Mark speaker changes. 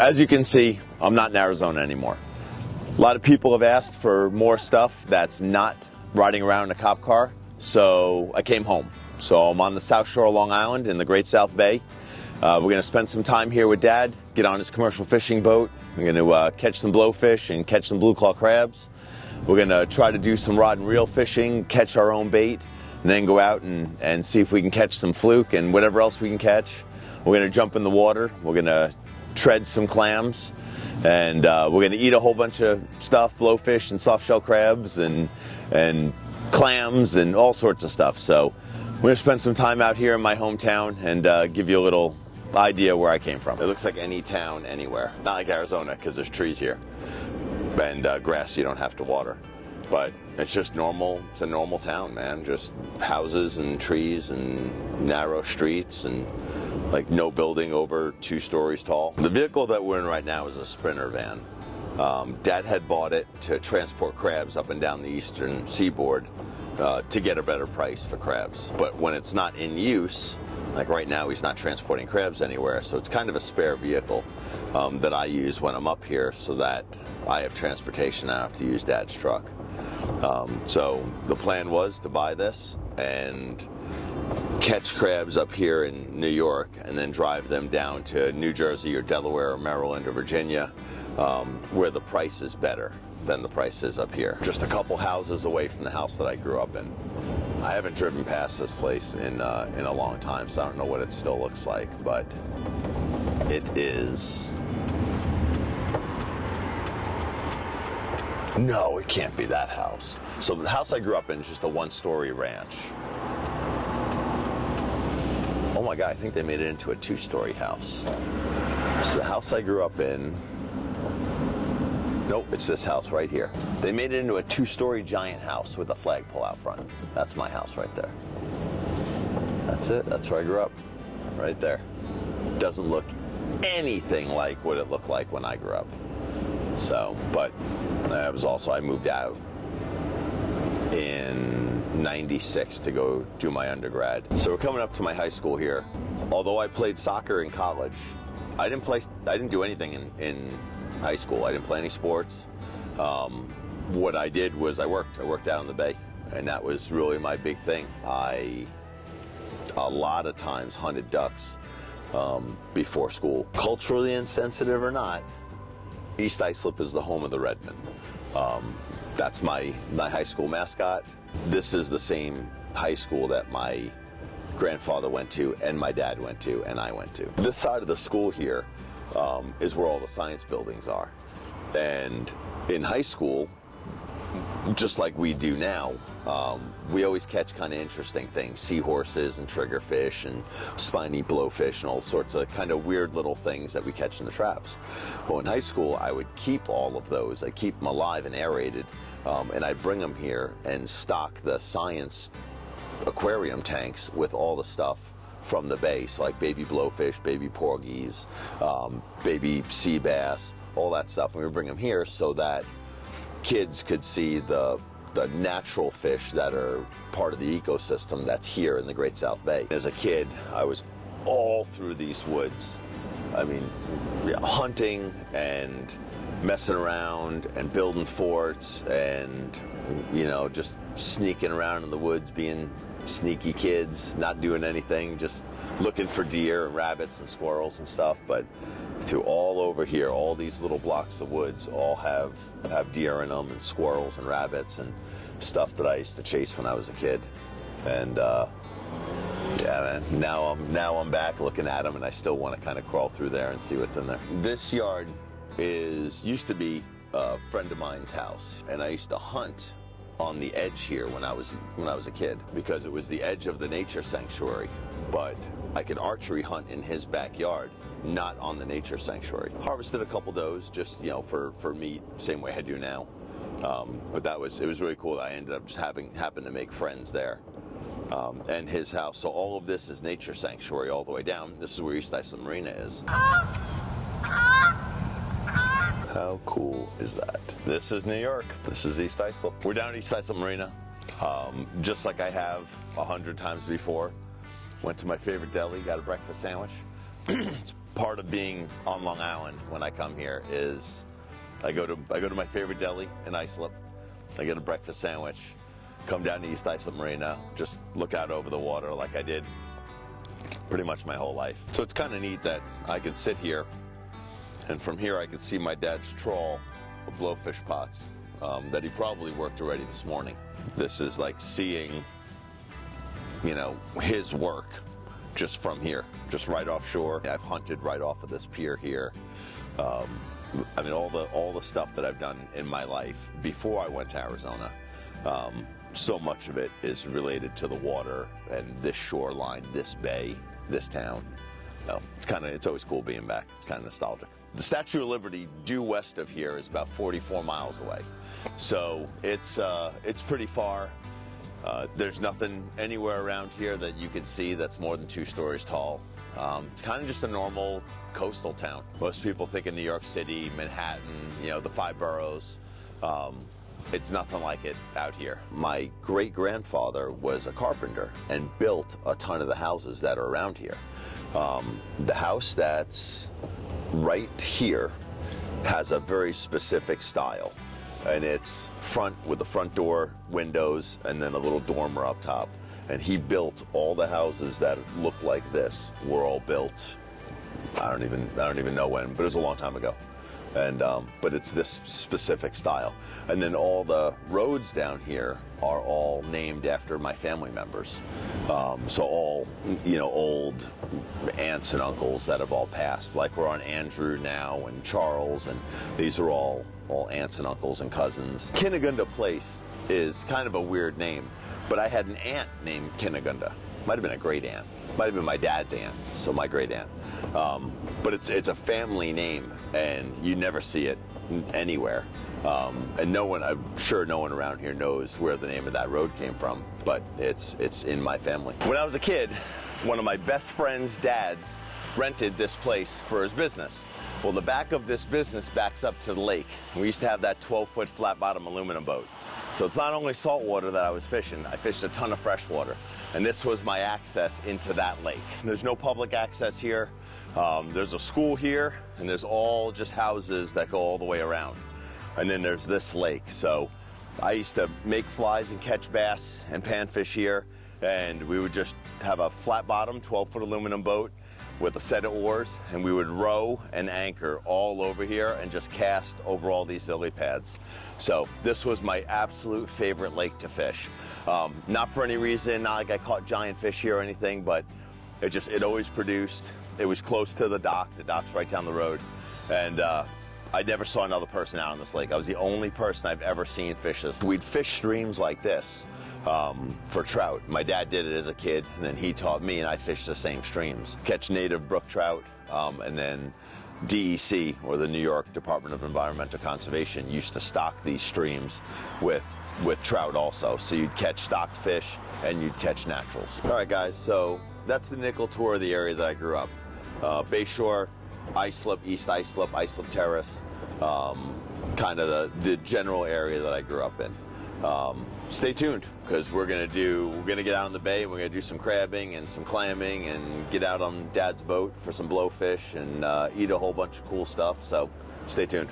Speaker 1: as you can see, I'm not in Arizona anymore. A lot of people have asked for more stuff that's not riding around in a cop car, so I came home. So I'm on the South Shore of Long Island in the Great South Bay. We're going to spend some time here with Dad, get on his commercial fishing boat. We're going to catch some blowfish and catch some blue claw crabs. We're going to try to do some rod and reel fishing, catch our own bait, and then go out and see if we can catch some fluke and whatever else we can catch. We're going to jump in the water. We're going to tread some clams, and we're going to eat a whole bunch of stuff, blowfish and soft shell crabs and clams and all sorts of stuff. So we're going to spend some time out here in my hometown and give you a little idea where I came from. It looks like any town anywhere, not like Arizona because there's trees here and grass you don't have to water. But it's just normal, it's a normal town, man. Just houses and trees and narrow streets and like no building over 2 stories tall. The vehicle that we're in right now is a Sprinter van. Dad had bought it to transport crabs up and down the eastern seaboard to get a better price for crabs. But when it's not in use, like right now he's not transporting crabs anywhere, so it's kind of a spare vehicle that I use when I'm up here so that I have transportation. I don't have to use Dad's truck. So the plan was to buy this and catch crabs up here in New York and then drive them down to New Jersey or Delaware or Maryland or Virginia, where the price is better than the price is up here. Just a couple houses away from the house that I grew up in. I haven't driven past this place in a long time, so I don't know what it still looks like, but it is... No, it can't be that house. So the house I grew up in is just a 1-story ranch. Oh my God, I think they made it into a 2-story house. So the house I grew up in, nope, it's this house right here. They made it into a 2-story giant house with a flagpole out front. That's my house right there. That's it, that's where I grew up, right there. Doesn't look anything like what it looked like when I grew up. So, but that was also, I moved out in '96 to go do my undergrad. So we're coming up to my high school here. Although I played soccer in college, I didn't do anything in high school. I didn't play any sports. What I did was I worked out on the bay, and that was really my big thing. I a lot of times hunted ducks before school. Culturally insensitive or not, East Islip is the home of the Redmen. That's my high school mascot. This is the same high school that my grandfather went to and my dad went to and I went to. This side of the school here is where all the science buildings are. And in high school, just like we do now, we always catch kind of interesting things, seahorses and triggerfish and spiny blowfish and all sorts of kind of weird little things that we catch in the traps. Well, in high school, I would keep all of those. I'd keep them alive and aerated, and I'd bring them here and stock the science aquarium tanks with all the stuff from the bay, so like baby blowfish, baby porgies, baby sea bass, all that stuff. And we would bring them here so that kids could see the natural fish that are part of the ecosystem that's here in the Great South Bay. As a kid, I was all through these woods. I mean, yeah, hunting and messing around and building forts and, you know, just sneaking around in the woods, being sneaky kids, not doing anything, just looking for deer and rabbits and squirrels and stuff. But through all over here, all these little blocks of woods all have deer in them and squirrels and rabbits and stuff that I used to chase when I was a kid. And yeah, man, now I'm back looking at them and I still want to kind of crawl through there and see what's in there. This yard used to be a friend of mine's house, and I used to hunt on the edge here when I was a kid because it was the edge of the nature sanctuary. But I could archery hunt in his backyard, not on the nature sanctuary. Harvested a couple does just, you know, for meat, same way I do now. But it was really cool that I ended up just happened to make friends there. And his house. So all of this is nature sanctuary all the way down. This is where East Islip Marina is. How cool is that? This is New York. This is East Islip. We're down at East Islip Marina, just like I have 100 times before. Went to my favorite deli, got a breakfast sandwich. It's part of being on Long Island when I come here is I go to my favorite deli in Islip. I get a breakfast sandwich, come down to East Islip Marina, just look out over the water like I did pretty much my whole life. So it's kind of neat that I could sit here, and from here I could see my dad's trawl of blowfish pots that he probably worked already this morning. This is like seeing, you know, his work just from here, just right offshore. I've hunted right off of this pier here. I mean, all the stuff that I've done in my life before I went to Arizona, so much of it is related to the water and this shoreline, this bay, this town. It's always cool being back. It's kind of nostalgic. The Statue of Liberty due west of here is about 44 miles away. So it's pretty far. There's nothing anywhere around here that you can see that's more than 2 stories tall. It's kind of just a normal coastal town. Most people think of New York City, Manhattan, you know, the 5 boroughs. It's nothing like it out here. My great-grandfather was a carpenter and built a ton of the houses that are around here. The house that's right here has a very specific style, and it's front with the front door, windows, and then a little dormer up top. And he built all the houses that look like this were all built, I don't even know when, but it was a long time ago. And but it's this specific style. And then all the roads down here are all named after my family members. So all, you know, old aunts and uncles that have all passed. Like we're on Andrew now and Charles, and these are all aunts and uncles and cousins. Kinagunda Place is kind of a weird name, but I had an aunt named Kinagunda. Might have been a great aunt. Might have been my dad's aunt, so my great aunt. But it's a family name, and you never see it anywhere. And I'm sure no one around here knows where the name of that road came from, but it's in my family. When I was a kid, one of my best friend's dads rented this place for his business. Well, the back of this business backs up to the lake. We used to have that 12-foot flat-bottom aluminum boat. So it's not only saltwater that I was fishing, I fished a ton of freshwater. And this was my access into that lake. There's no public access here. There's a school here, and there's all just houses that go all the way around. And then there's this lake. So I used to make flies and catch bass and panfish here, and we would just have a flat bottom 12-foot aluminum boat with a set of oars, and we would row and anchor all over here and just cast over all these lily pads. So this was my absolute favorite lake to fish. Not for any reason, not like I caught giant fish here or anything, but it always produced. It was close to the dock. The dock's right down the road. And I never saw another person out on this lake. I was the only person I've ever seen fish this. We'd fish streams like this for trout. My dad did it as a kid, and then he taught me, and I fished the same streams. Catch native brook trout, and then DEC, or the New York Department of Environmental Conservation, used to stock these streams with trout also. So you'd catch stocked fish, and you'd catch naturals. All right, guys, so that's the nickel tour of the area that I grew up. Bayshore, Islip, East Islip, Islip Terrace, kind of the general area that I grew up in. Stay tuned, because we're gonna get out on the bay, and we're gonna do some crabbing and some clamming and get out on Dad's boat for some blowfish and eat a whole bunch of cool stuff. So stay tuned.